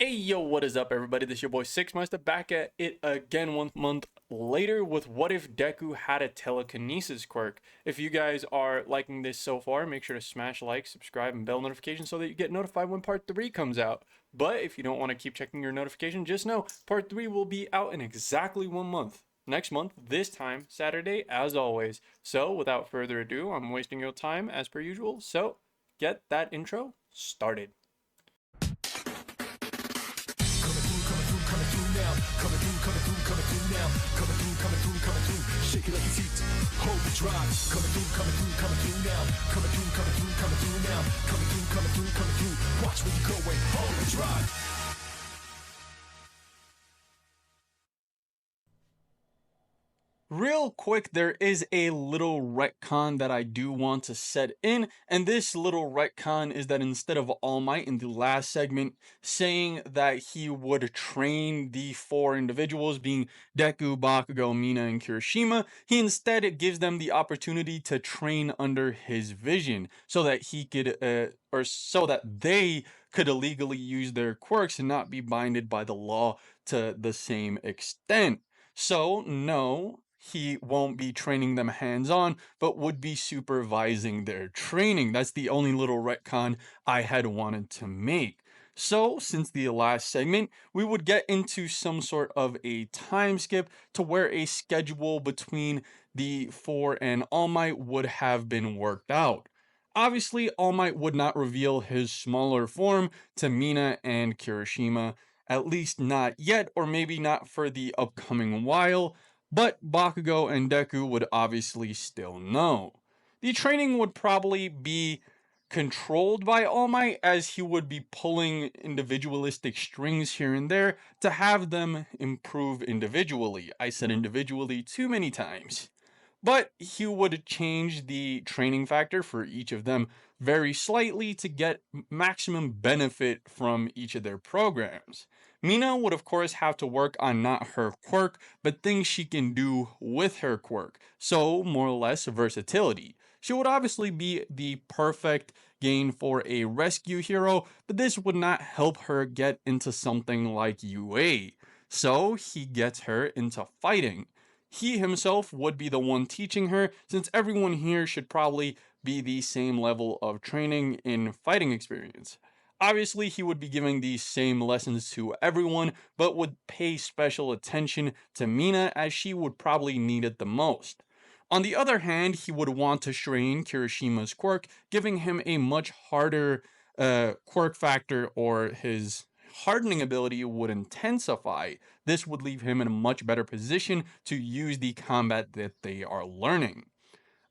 Hey yo, what is up everybody? This is your boy SixMysta back at it again 1 month later with what if Deku had a telekinesis quirk. If you guys are liking this so far, make sure to smash like, subscribe, and bell notification so that you get notified when part 3 comes out. But if you don't want to keep checking your notification, just know part 3 will be out in exactly 1 month. Next month, this time, Saturday, as always. So without further ado, I'm wasting your time as per usual, so get that intro started. Shake it like your feet, hold the drive. Coming through now. Coming through now. Coming through. Watch where you going, hold the drive. Real quick, there is a little retcon that I do want to set in, and this little retcon is that instead of All Might in the last segment saying that he would train the four individuals, being Deku, Bakugo, Mina, and Kirishima, he instead gives them the opportunity to train under his vision so that he could, or so that they could illegally use their quirks and not be binded by the law to the same extent. So, no, he won't be training them hands on, but would be supervising their training. That's the only little retcon I had wanted to make. So, since the last segment, we would get into some sort of a time skip to where a schedule between the four and All Might would have been worked out. Obviously, All Might would not reveal his smaller form to Mina and Kirishima, at least not yet, or maybe not for the upcoming while, but Bakugo and Deku would obviously still know. The training would probably be controlled by All Might, as he would be pulling individualistic strings here and there to have them improve individually. I said individually too many times. But he would change the training factor for each of them very slightly to get maximum benefit from each of their programs. Mina would of course have to work on not her quirk, but things she can do with her quirk, so more or less versatility. She would obviously be the perfect gain for a rescue hero, but this would not help her get into something like UA. So he gets her into fighting. He himself would be the one teaching her, since everyone here should probably be the same level of training in fighting experience. Obviously, he would be giving these same lessons to everyone, but would pay special attention to Mina as she would probably need it the most. On the other hand, he would want to train Kirishima's quirk, giving him a much harder quirk factor, or his hardening ability would intensify. This would leave him in a much better position to use the combat that they are learning.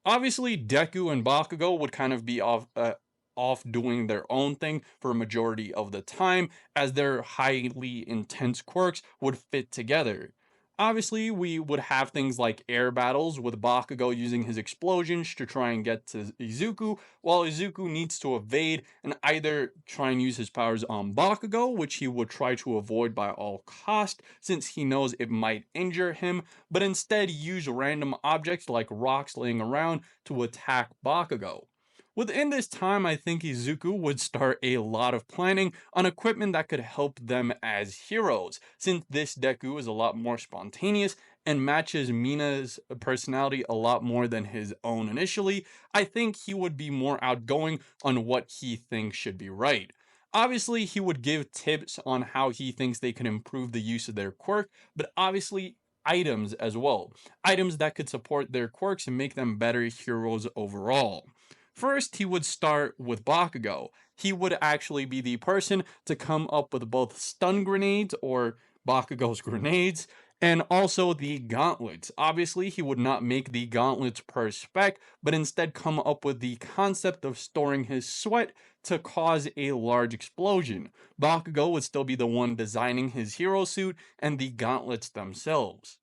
Obviously, Deku and Bakugo would kind of be off doing their own thing for a majority of the time, as their highly intense quirks would fit together. Obviously, we would have things like air battles with Bakugo using his explosions to try and get to Izuku, while Izuku needs to evade and either try and use his powers on Bakugo, which he would try to avoid by all cost since he knows it might injure him, but instead use random objects like rocks laying around to attack Bakugo. Within this time, I think Izuku would start a lot of planning on equipment that could help them as heroes, since this Deku is a lot more spontaneous and matches Mina's personality a lot more than his own initially. I think he would be more outgoing on what he thinks should be right. Obviously, he would give tips on how he thinks they can improve the use of their quirk, but obviously, items as well. Items that could support their quirks and make them better heroes overall. First, he would start with Bakugo. He would actually be the person to come up with both stun grenades, or Bakugo's grenades, and also the gauntlets. Obviously, he would not make the gauntlets per spec, but instead come up with the concept of storing his sweat to cause a large explosion. Bakugo would still be the one designing his hero suit and the gauntlets themselves.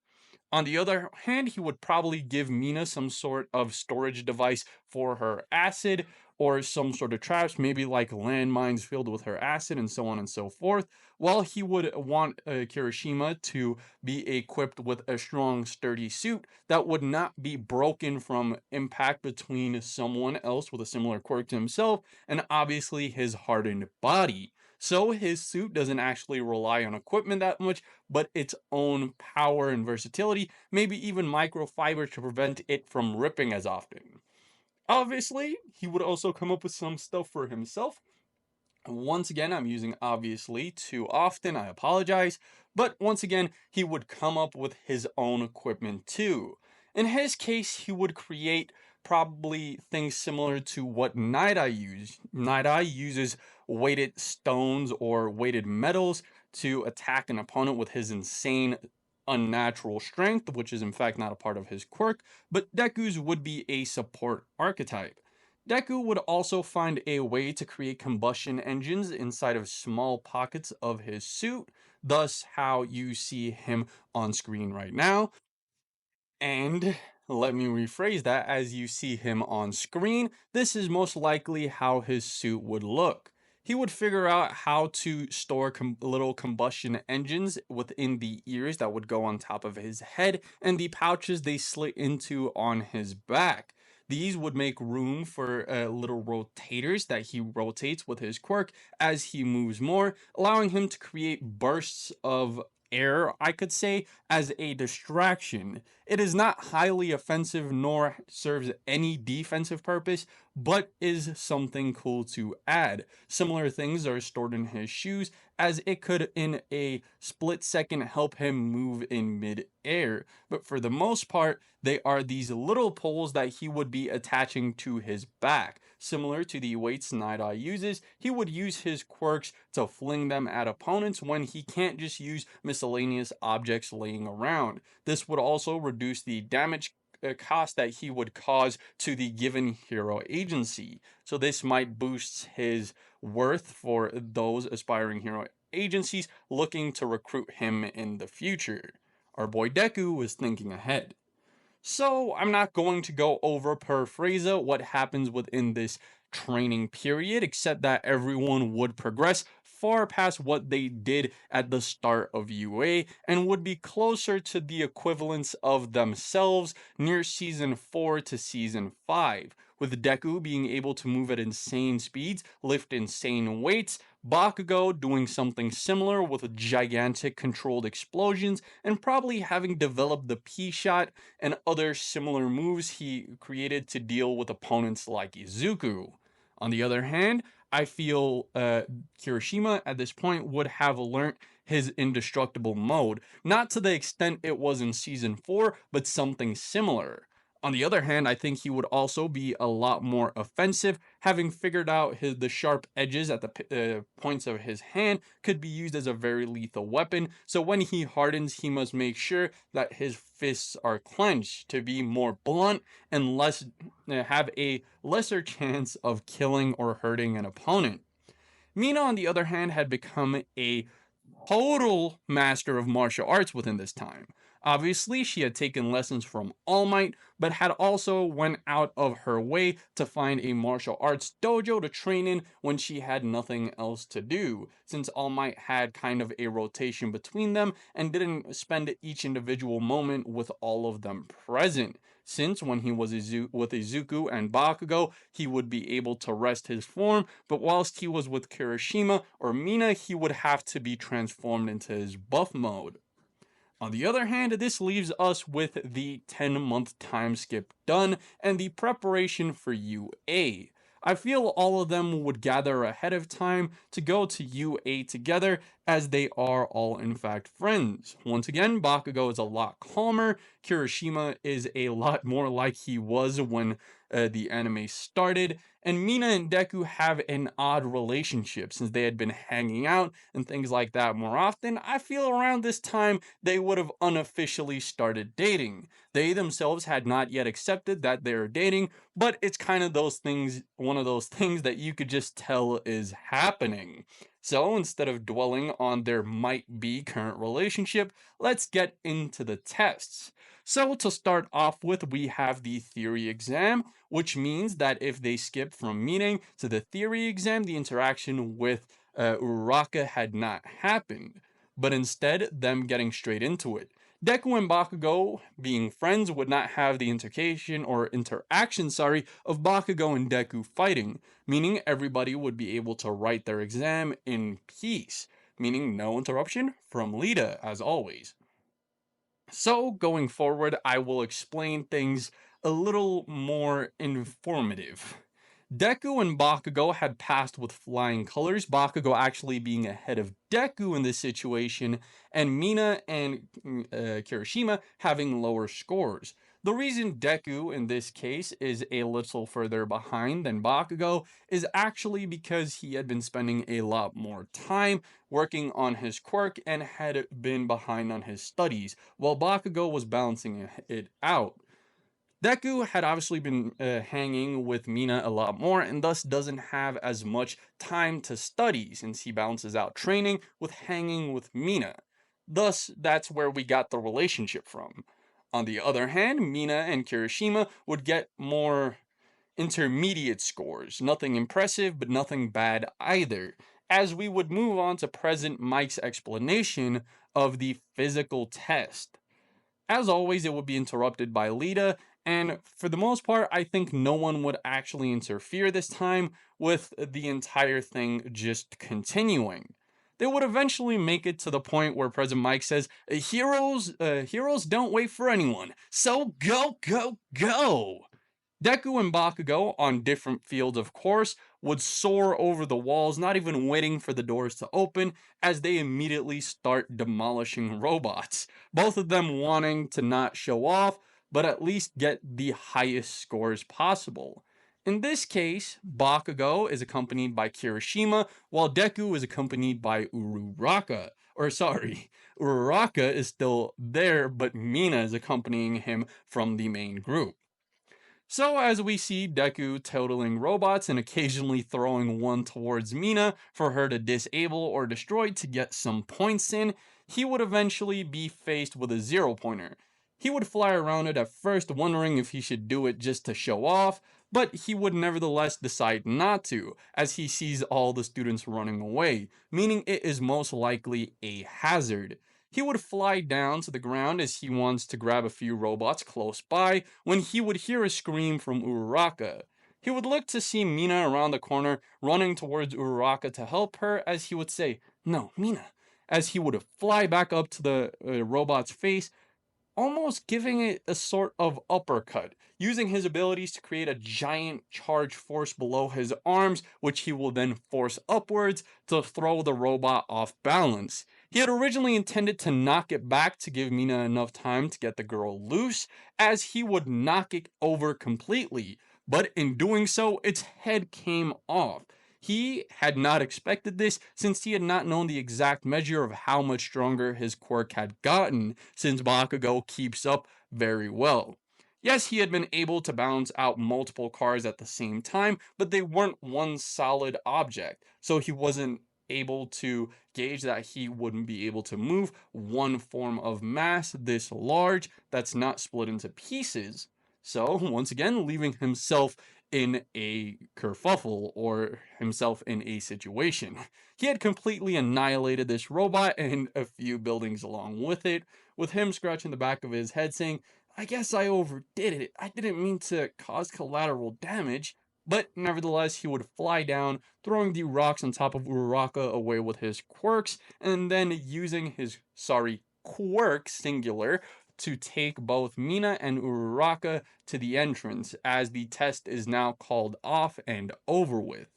On the other hand, he would probably give Mina some sort of storage device for her acid, or some sort of traps, maybe like landmines filled with her acid, and so on and so forth. While he would want Kirishima to be equipped with a strong, sturdy suit that would not be broken from impact between someone else with a similar quirk to himself, and obviously his hardened body. So his suit doesn't actually rely on equipment that much, but its own power and versatility, maybe even microfiber to prevent it from ripping as often. Obviously, he would also come up with some stuff for himself. Once again, I'm using obviously too often, I apologize. But once again, he would come up with his own equipment too. In his case, he would create probably things similar to what Night Eye used. Night Eye uses weighted stones or weighted metals to attack an opponent with his insane unnatural strength, which is in fact not a part of his quirk, but Deku's would be a support archetype. Deku would also find a way to create combustion engines inside of small pockets of his suit, thus, how you see him on screen right now. And let me rephrase that, as you see him on screen, this is most likely how his suit would look. He would figure out how to store little combustion engines within the ears that would go on top of his head and the pouches they slit into on his back. These would make room for little rotators that he rotates with his quirk as he moves more, allowing him to create bursts of air, I could say, as a distraction. It is not highly offensive nor serves any defensive purpose, but is something cool to add. Similar things are stored in his shoes, as it could in a split second help him move in mid-air. But for the most part, they are these little poles that he would be attaching to his back. Similar to the weights Night Eye uses, he would use his quirks to fling them at opponents when he can't just use miscellaneous objects laying around. This would also reduce the damage cost that he would cause to the given hero agency. So this might boost his worth for those aspiring hero agencies looking to recruit him in the future. Our boy Deku was thinking ahead. So I'm not going to go over per Frieza what happens within this training period, except that everyone would progress far past what they did at the start of UA and would be closer to the equivalence of themselves near season 4 to season 5, with Deku being able to move at insane speeds, lift insane weights, Bakugo doing something similar with gigantic controlled explosions, and probably having developed the P-Shot and other similar moves he created to deal with opponents like Izuku. On the other hand, I feel Kirishima at this point would have learnt his indestructible mode, not to the extent it was in season 4, but something similar. On the other hand, I think he would also be a lot more offensive, having figured out the sharp edges at the points of his hand could be used as a very lethal weapon. So when he hardens, he must make sure that his fists are clenched to be more blunt and less have a lesser chance of killing or hurting an opponent. Mina, on the other hand, had become a total master of martial arts within this time. Obviously, she had taken lessons from All Might, but had also went out of her way to find a martial arts dojo to train in when she had nothing else to do, since All Might had kind of a rotation between them and didn't spend each individual moment with all of them present. Since when he was with Izuku and Bakugo, he would be able to rest his form, but whilst he was with Kirishima or Mina, he would have to be transformed into his buff mode. On the other hand, this leaves us with the 10-month time skip done and the preparation for UA. I feel all of them would gather ahead of time to go to UA together, as they are all in fact friends. Once again, Bakugo is a lot calmer, Kirishima is a lot more like he was when the anime started, and Mina and Deku have an odd relationship since they had been hanging out and things like that more often. I feel around this time they would have unofficially started dating. They themselves had not yet accepted that they are dating, but it's kind of those things, one of those things that you could just tell is happening. So instead of dwelling on their might be current relationship, let's get into the tests. So to start off with, we have the theory exam, which means that if they skip from meeting to the theory exam, the interaction with Uraraka had not happened, but instead them getting straight into it. Deku and Bakugo, being friends, would not have the interaction, of Bakugo and Deku fighting, meaning everybody would be able to write their exam in peace, meaning no interruption from Lita, as always. So, going forward, I will explain things a little more informative. Deku and Bakugo had passed with flying colors, Bakugo actually being ahead of Deku in this situation, and Mina and Kirishima having lower scores. The reason Deku in this case is a little further behind than Bakugo is actually because he had been spending a lot more time working on his quirk and had been behind on his studies, while Bakugo was balancing it out. Deku had obviously been hanging with Mina a lot more and thus doesn't have as much time to study since he balances out training with hanging with Mina. Thus, that's where we got the relationship from. On the other hand, Mina and Kirishima would get more intermediate scores. Nothing impressive, but nothing bad either. As we would move on to present Mike's explanation of the physical test. As always, it would be interrupted by Lita, and for the most part, I think no one would actually interfere this time, with the entire thing just continuing. They would eventually make it to the point where President Mike says, heroes don't wait for anyone, so go, go, go! Deku and Bakugo, on different fields of course, would soar over the walls, not even waiting for the doors to open, as they immediately start demolishing robots. Both of them wanting to not show off, but at least get the highest scores possible. In this case, Bakugo is accompanied by Kirishima, while Deku is accompanied by Uraraka. Or sorry, Uraraka is still there, but Mina is accompanying him from the main group. So, as we see Deku totaling robots and occasionally throwing one towards Mina for her to disable or destroy to get some points in, he would eventually be faced with a zero pointer. He would fly around it at first, wondering if he should do it just to show off, but he would nevertheless decide not to, as he sees all the students running away, meaning it is most likely a hazard. He would fly down to the ground as he wants to grab a few robots close by when he would hear a scream from Uraraka. He would look to see Mina around the corner running towards Uraraka to help her as he would say, "No, Mina," as he would fly back up to the robot's face, almost giving it a sort of uppercut, using his abilities to create a giant charge force below his arms, which he will then force upwards to throw the robot off balance. He had originally intended to knock it back to give Mina enough time to get the girl loose, as he would knock it over completely, but in doing so, its head came off. He had not expected this since he had not known the exact measure of how much stronger his quirk had gotten, since Bakugo keeps up very well. Yes, he had been able to balance out multiple cars at the same time, but they weren't one solid object, so he wasn't able to gauge that he wouldn't be able to move one form of mass this large that's not split into pieces. So, once again, leaving himself in a kerfuffle or himself in a situation. He had completely annihilated this robot and a few buildings along with it, with him scratching the back of his head saying, "I guess I overdid it. I didn't mean to cause collateral damage." But nevertheless, he would fly down, throwing the rocks on top of Uraraka away with his quirks, and then using his, quirk singular, to take both Mina and Uraraka to the entrance, as the test is now called off and over with.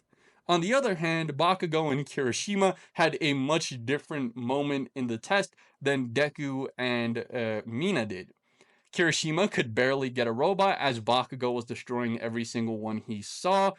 On the other hand, Bakugo and Kirishima had a much different moment in the test than Deku and Mina did. Kirishima could barely get a robot as Bakugo was destroying every single one he saw,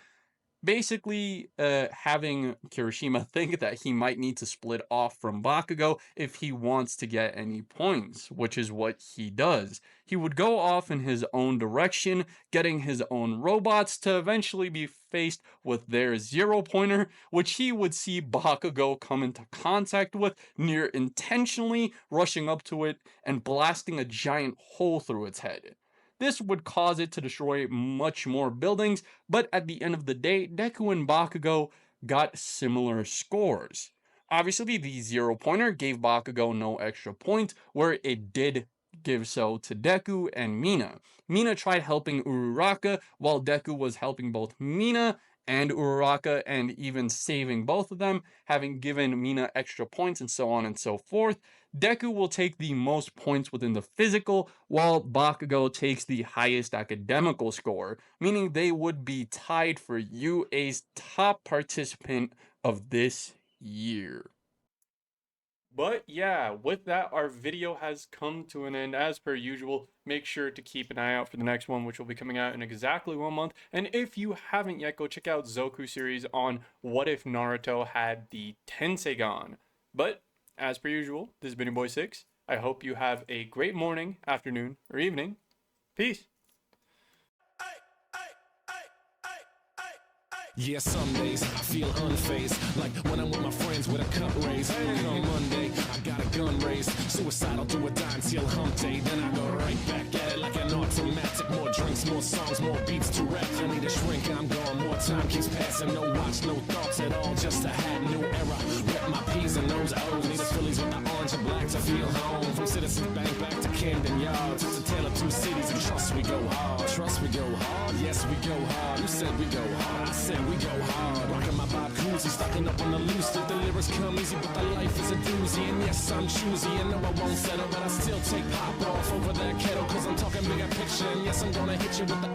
basically having Kirishima think that he might need to split off from Bakugo if he wants to get any points, which is what he does. He would go off in his own direction, getting his own robots to eventually be faced with their zero pointer, which he would see Bakugo come into contact with, near intentionally rushing up to it and blasting a giant hole through its head. This would cause it to destroy much more buildings, but at the end of the day, Deku and Bakugo got similar scores. Obviously, the 0 pointer gave Bakugo no extra points, where it did give so to Deku and Mina. Mina tried helping Uraraka, while Deku was helping both Mina and Uraraka and even saving both of them, having given Mina extra points and so on and so forth. Deku will take the most points within the physical, while Bakugo takes the highest academical score, meaning they would be tied for UA's top participant of this year. But yeah, with that, our video has come to an end. As per usual, make sure to keep an eye out for the next one, which will be coming out in exactly 1 month. And if you haven't yet, go check out Zoku series on what if Naruto had the Tensegan. But as per usual, this has been your boy Six. I hope you have a great morning, afternoon, or evening. Peace. Yeah, some days I feel unfazed, like when I'm with my friends with a cup raised. And on Monday, I got a gun raised. Suicidal do or die until hump day. Then I go right back at it like an automatic. More drinks, more songs, more beats to rap. I need a shrink, I'm gone. More time keeps passing. No watch, no thoughts at all. Just a hat, new era. Rep my P's and those O's. Need the Phillies with the orange and black to feel home. From Citizens Bank back to Camden Yards. It's a tale of two cities, and trust we go hard. Trust we go hard. Yes, we go hard. You said we go hard. I said we go hard. Rockin' my Bob Cousy, stocking up on the loose. The lyrics come easy, but the life is a doozy. And yes, I'm choosy, and no, I won't settle, but I still take pop off over that kettle. Cause I'm talking bigger picture, and yes, I'm gonna hit you with the